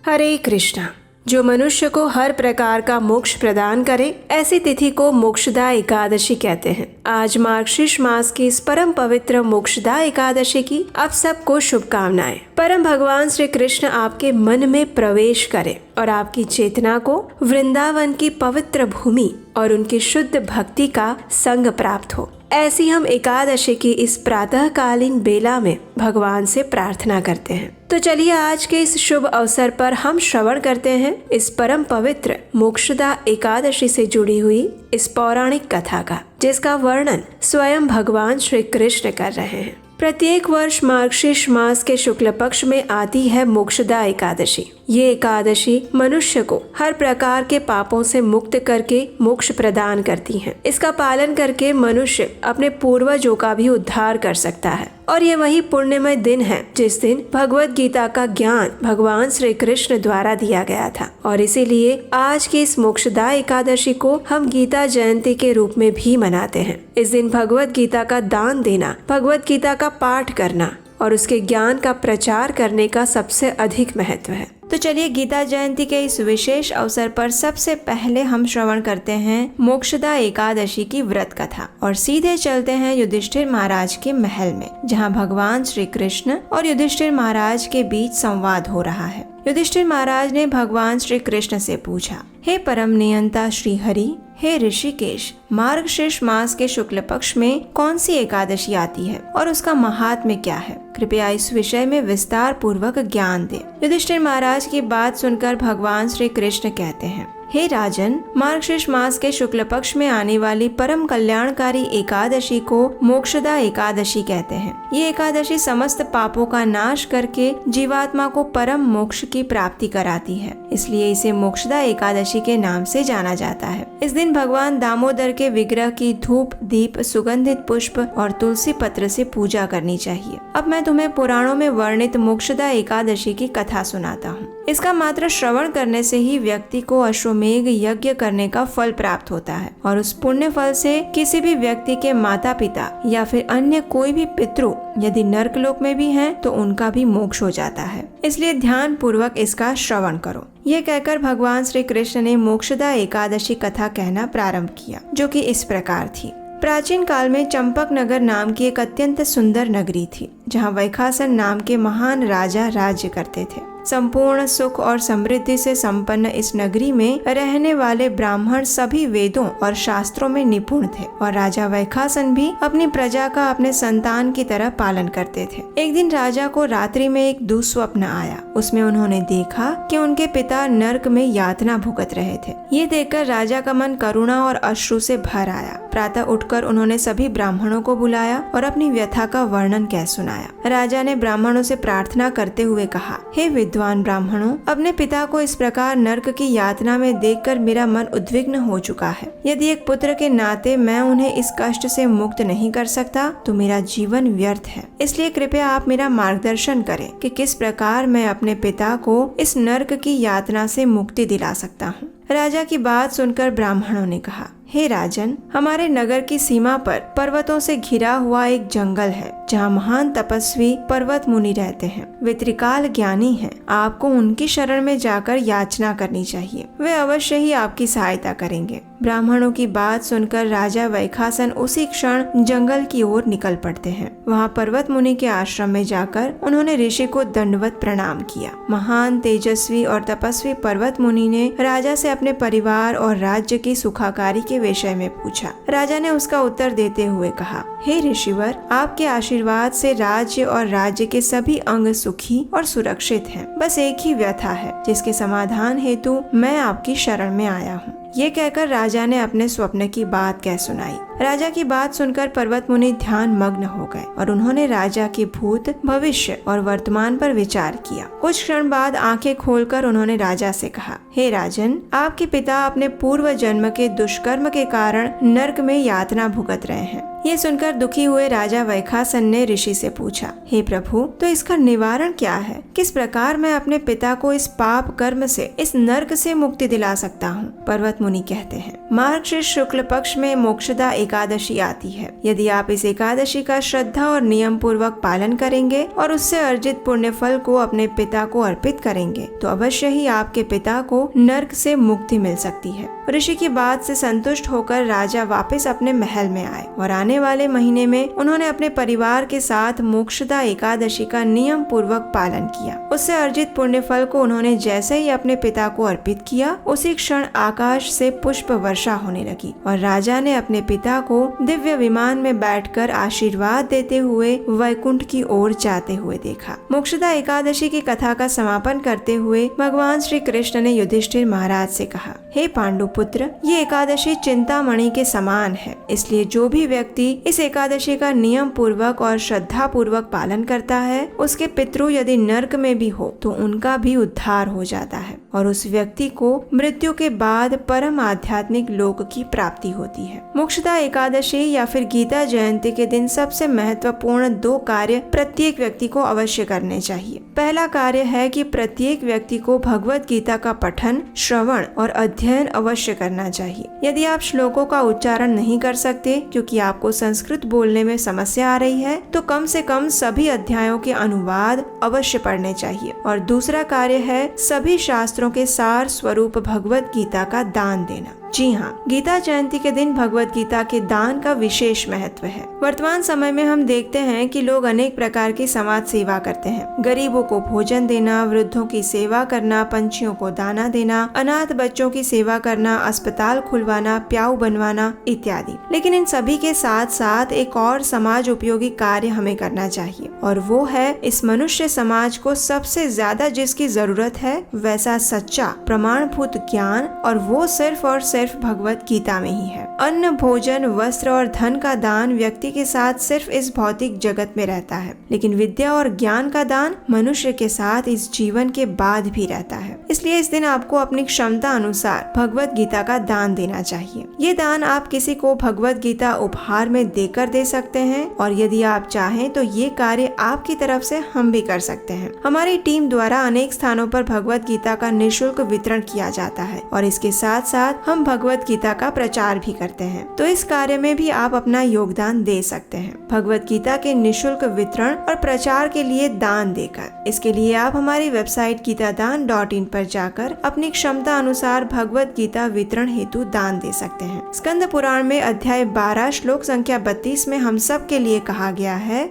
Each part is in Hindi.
हरे कृष्णा। जो मनुष्य को हर प्रकार का मोक्ष प्रदान करे, ऐसी तिथि को मोक्षदा एकादशी कहते हैं। आज मार्गशीर्ष मास की इस परम पवित्र मोक्षदा एकादशी की आप सबको शुभकामनाएं। परम भगवान श्री कृष्ण आपके मन में प्रवेश करे और आपकी चेतना को वृंदावन की पवित्र भूमि और उनकी शुद्ध भक्ति का संग प्राप्त हो। ऐसी हम एकादशी की इस प्रातःकालीन बेला में भगवान से प्रार्थना करते हैं। तो चलिए आज के इस शुभ अवसर पर हम श्रवण करते हैं इस परम पवित्र मोक्षदा एकादशी से जुड़ी हुई इस पौराणिक कथा का, जिसका वर्णन स्वयं भगवान श्री कृष्ण कर रहे हैं। प्रत्येक वर्ष मार्गशीर्ष मास के शुक्ल पक्ष में आती है मोक्षदा एकादशी। ये एकादशी मनुष्य को हर प्रकार के पापों से मुक्त करके मोक्ष प्रदान करती है। इसका पालन करके मनुष्य अपने पूर्वजों का भी उद्धार कर सकता है। और ये वही पुण्यमय दिन है जिस दिन भगवत गीता का ज्ञान भगवान श्री कृष्ण द्वारा दिया गया था। और इसीलिए आज की इस मोक्षदा एकादशी को हम गीता जयंती के रूप में भी मनाते हैं। इस दिन भगवत गीता का दान देना, भगवत गीता का पाठ करना और उसके ज्ञान का प्रचार करने का सबसे अधिक महत्व है। तो चलिए गीता जयंती के इस विशेष अवसर पर सबसे पहले हम श्रवण करते हैं मोक्षदा एकादशी की व्रत कथा और सीधे चलते हैं युधिष्ठिर महाराज के महल में, जहां भगवान श्री कृष्ण और युधिष्ठिर महाराज के बीच संवाद हो रहा है। युधिष्ठिर महाराज ने भगवान श्री कृष्ण से पूछा, हे परम नियंता श्री हरि, हे ऋषिकेश, मार्गशीर्ष मास के शुक्ल पक्ष में कौन सी एकादशी आती है और उसका महात्म्य क्या है? कृपया इस विषय में विस्तार पूर्वक ज्ञान दे। युधिष्ठिर महाराज की बात सुनकर भगवान श्री कृष्ण कहते हैं, हे राजन, मार्गशीर्ष मास के शुक्ल पक्ष में आने वाली परम कल्याणकारी एकादशी को मोक्षदा एकादशी कहते हैं। ये एकादशी समस्त पापों का नाश करके जीवात्मा को परम मोक्ष की प्राप्ति कराती है, इसलिए इसे मोक्षदा एकादशी के नाम से जाना जाता है। इस दिन भगवान दामोदर के विग्रह की धूप, दीप, सुगंधित पुष्प और तुलसी पत्र से पूजा करनी चाहिए। अब मैं तुम्हें पुराणों में वर्णित मोक्षदा एकादशी की कथा सुनाता हूँ। इसका मात्र श्रवण करने से ही व्यक्ति को अश्वमेघ यज्ञ करने का फल प्राप्त होता है और उस पुण्य फल से किसी भी व्यक्ति के माता पिता या फिर अन्य कोई भी पितृ यदि नर्कलोक में भी हैं तो उनका भी मोक्ष हो जाता है। इसलिए ध्यान पूर्वक इसका श्रवण करो। ये कहकर भगवान श्री कृष्ण ने मोक्षदा एकादशी कथा कहना प्रारंभ किया, जो कि इस प्रकार थी। प्राचीन काल में चंपक नगर नाम की एक अत्यंत सुंदर नगरी थी, जहाँ वैखासन नाम के महान राजा राज्य करते थे। संपूर्ण सुख और समृद्धि से संपन्न इस नगरी में रहने वाले ब्राह्मण सभी वेदों और शास्त्रों में निपुण थे और राजा वैखासन भी अपनी प्रजा का अपने संतान की तरह पालन करते थे। एक दिन राजा को रात्रि में एक दुस्वप्न आया। उसमें उन्होंने देखा कि उनके पिता नरक में यातना भुगत रहे थे। ये देखकर राजा का मन करुणा और अश्रु से भर आया। प्रातः उठकर उन्होंने सभी ब्राह्मणों को बुलाया और अपनी व्यथा का वर्णन कह सुनाया। राजा ने ब्राह्मणों से प्रार्थना करते हुए कहा, हे विद्वान ब्राह्मणों, अपने पिता को इस प्रकार नरक की यातना में देखकर मेरा मन उद्विग्न हो चुका है। यदि एक पुत्र के नाते मैं उन्हें इस कष्ट से मुक्त नहीं कर सकता तो मेरा जीवन व्यर्थ है। इसलिए कृपया आप मेरा मार्गदर्शन करें कि किस प्रकार मैं अपने पिता को इस नरक की यातना से मुक्ति दिला सकता हूँ। राजा की बात सुनकर ब्राह्मणों ने कहा, हे राजन, हमारे नगर की सीमा पर पर्वतों से घिरा हुआ एक जंगल है, जहाँ महान तपस्वी पर्वत मुनि रहते हैं। वे त्रिकाल ज्ञानी हैं। आपको उनकी शरण में जाकर याचना करनी चाहिए। वे अवश्य ही आपकी सहायता करेंगे। ब्राह्मणों की बात सुनकर राजा वैखासन उसी क्षण जंगल की ओर निकल पड़ते हैं। वहाँ पर्वत मुनि के आश्रम में जाकर उन्होंने ऋषि को दंडवत प्रणाम किया। महान तेजस्वी और तपस्वी पर्वत मुनि ने राजा से अपने परिवार और राज्य की सुखाकारी के विषय में पूछा। राजा ने उसका उत्तर देते हुए कहा, हे ऋषिवर, आपके आशीर्वाद से राज्य और राज्य के सभी अंग सुखी और सुरक्षित हैं। बस एक ही व्यथा है, जिसके समाधान हेतु मैं आपकी शरण में आया हूँ। ये कहकर राजा ने अपने स्वप्न की बात कह सुनाई। राजा की बात सुनकर पर्वत मुनि ध्यान मग्न हो गए और उन्होंने राजा के भूत, भविष्य और वर्तमान पर विचार किया। कुछ क्षण बाद आंखें खोलकर उन्होंने राजा से कहा, हे राजन, आपके पिता अपने पूर्व जन्म के दुष्कर्म के कारण नरक में यातना भुगत रहे हैं। ये सुनकर दुखी हुए राजा वैखासन ने ऋषि से पूछा, हे प्रभु, तो इसका निवारण क्या है? किस प्रकार मैं अपने पिता को इस पाप कर्म से, इस नरक से मुक्ति दिला सकता हूँ? पर्वत मुनि कहते हैं। मार्गशीर्ष शुक्ल पक्ष में मोक्षदा एकादशी आती है। यदि आप इस एकादशी का श्रद्धा और नियम पूर्वक पालन करेंगे और उससे अर्जित पुण्य फल को अपने पिता को अर्पित करेंगे तो अवश्य ही आपके पिता को नर्क से मुक्ति मिल सकती है। ऋषि की बात से संतुष्ट होकर राजा वापस अपने महल में आए और आने वाले महीने में उन्होंने अपने परिवार के साथ मोक्षदा एकादशी का नियम पूर्वक पालन किया। उससे अर्जित पुण्य फल को उन्होंने जैसे ही अपने पिता को अर्पित किया, उसी क्षण आकाश से पुष्प वर्षा होने लगी और राजा ने अपने पिता को दिव्य विमान में बैठकर आशीर्वाद देते हुए वैकुंठ की ओर जाते हुए देखा। मोक्षदा एकादशी की कथा का समापन करते हुए भगवान श्री कृष्ण ने युधिष्ठिर महाराज से कहा, हे पांडु पुत्र, ये एकादशी चिंतामणि के समान है, इसलिए जो भी व्यक्ति इस एकादशी का नियम पूर्वक और श्रद्धा पूर्वक पालन करता है, उसके पितृ यदि नर्क में भी हो तो उनका भी उद्धार हो जाता है और उस व्यक्ति को मृत्यु के बाद परम आध्यात्मिक लोक की प्राप्ति होती है। मोक्षदा एकादशी या फिर गीता जयंती के दिन सबसे महत्वपूर्ण 2 कार्य प्रत्येक व्यक्ति को अवश्य करने चाहिए। पहला कार्य है कि प्रत्येक व्यक्ति को भगवत गीता का पठन, श्रवण और अध्ययन अवश्य करना चाहिए। यदि आप श्लोकों का उच्चारण नहीं कर सकते क्योंकि आपको संस्कृत बोलने में समस्या आ रही है, तो कम से कम सभी अध्यायों के अनुवाद अवश्य पढ़ने चाहिए। और दूसरा कार्य है सभी शास्त्रों के सार स्वरूप भगवत गीता का दान देना। जी हाँ, गीता जयंती के दिन भगवत गीता के दान का विशेष महत्व है। वर्तमान समय में हम देखते हैं कि लोग अनेक प्रकार की समाज सेवा करते हैं। गरीबों को भोजन देना, वृद्धों की सेवा करना, पंछियों को दाना देना, अनाथ बच्चों की सेवा करना, अस्पताल खुलवाना, प्याऊ बनवाना इत्यादि। लेकिन इन सभी के साथ साथ एक और समाज उपयोगी कार्य हमें करना चाहिए और वो है इस मनुष्य समाज को सबसे ज्यादा जिसकी जरूरत है वैसा सच्चा प्रमाणभूत ज्ञान, और वो सिर्फ और सिर्फ भगवत गीता में ही है। अन्न, भोजन, वस्त्र और धन का दान व्यक्ति के साथ सिर्फ इस भौतिक जगत में रहता है, लेकिन विद्या और ज्ञान का दान मनुष्य के साथ इस जीवन के बाद भी रहता है। इसलिए इस दिन आपको अपनी क्षमता अनुसार भगवत गीता का दान देना चाहिए। ये दान आप किसी को भगवत गीता उपहार में देकर दे सकते हैं और यदि आप चाहें तो ये कार्य आपकी तरफ से हम भी कर सकते हैं। हमारी टीम द्वारा अनेक स्थानों पर भगवत गीता का निःशुल्क वितरण किया जाता है और इसके साथ साथ हम भगवत गीता का प्रचार भी करते हैं, तो इस कार्य में भी आप अपना योगदान दे सकते हैं भगवत गीता के निःशुल्क वितरण और प्रचार के लिए दान देकर। इसके लिए आप हमारी वेबसाइट गीतादान.in पर जाकर अपनी क्षमता अनुसार भगवत गीता वितरण हेतु दान दे सकते हैं। स्कंद पुराण में अध्याय 12 श्लोक संख्या 32 में हम सब के लिए कहा गया है,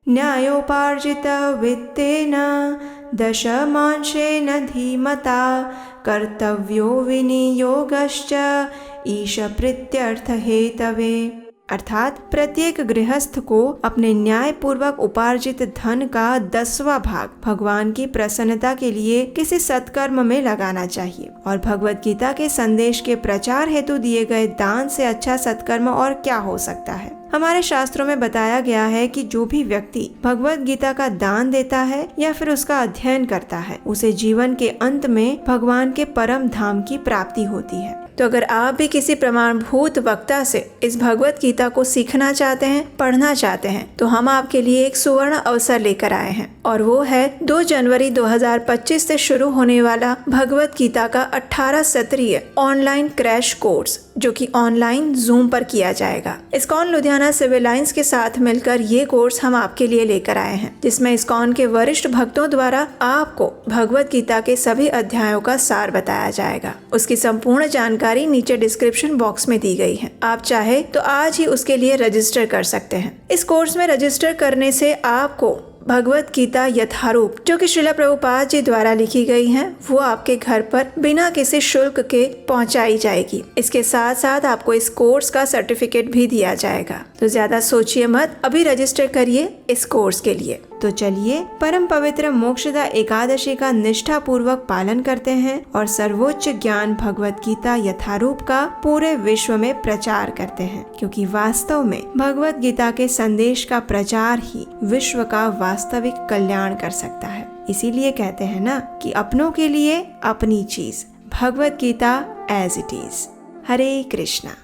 न्यायोपार्जित वित्तेन दशमांशेन धीमता कर्तव्यो विनियोगश्च ईश प्रीत्यर्थ हेतवे। अर्थात प्रत्येक गृहस्थ को अपने न्याय पूर्वक उपार्जित धन का 10वां भाग भगवान की प्रसन्नता के लिए किसी सत्कर्म में लगाना चाहिए और भगवत गीता के संदेश के प्रचार हेतु दिए गए दान से अच्छा सत्कर्म और क्या हो सकता है। हमारे शास्त्रों में बताया गया है कि जो भी व्यक्ति भगवत गीता का दान देता है या फिर उसका अध्ययन करता है, उसे जीवन के अंत में भगवान के परम धाम की प्राप्ति होती है। तो अगर आप भी किसी प्रमाणभूत वक्ता से इस भगवत गीता को सीखना चाहते हैं, पढ़ना चाहते हैं, तो हम आपके लिए एक सुवर्ण अवसर लेकर आए हैं और वो है 2 जनवरी 2025 से शुरू होने वाला भगवत गीता का 18 सत्रीय ऑनलाइन क्रैश कोर्स, जो कि ऑनलाइन जूम पर किया जाएगा। इस्कॉन लुधियाना सिविल लाइंस के साथ मिलकर ये कोर्स हम आपके लिए लेकर आए हैं, जिसमें इस्कॉन के वरिष्ठ भक्तों द्वारा आपको भगवत गीता के सभी अध्यायों का सार बताया जाएगा। उसकी संपूर्ण जानकारी नीचे डिस्क्रिप्शन बॉक्स में दी गई है। आप चाहे तो आज ही उसके लिए रजिस्टर कर सकते हैं। इस कोर्स में रजिस्टर करने से आपको भगवत गीता यथारूप, जो कि श्रील प्रभुपाद जी द्वारा लिखी गई है, वो आपके घर पर बिना किसी शुल्क के पहुंचाई जाएगी। इसके साथ साथ आपको इस कोर्स का सर्टिफिकेट भी दिया जाएगा। तो ज्यादा सोचिए मत, अभी रजिस्टर करिए इस कोर्स के लिए। तो चलिए परम पवित्र मोक्षदा एकादशी का निष्ठा पूर्वक पालन करते हैं और सर्वोच्च ज्ञान भगवत गीता यथारूप का पूरे विश्व में प्रचार करते हैं, क्योंकि वास्तव में भगवत गीता के संदेश का प्रचार ही विश्व का वास्तविक कल्याण कर सकता है। इसीलिए कहते हैं ना कि अपनों के लिए अपनी चीज, Bhagavad Gita as it is. Hare Krishna.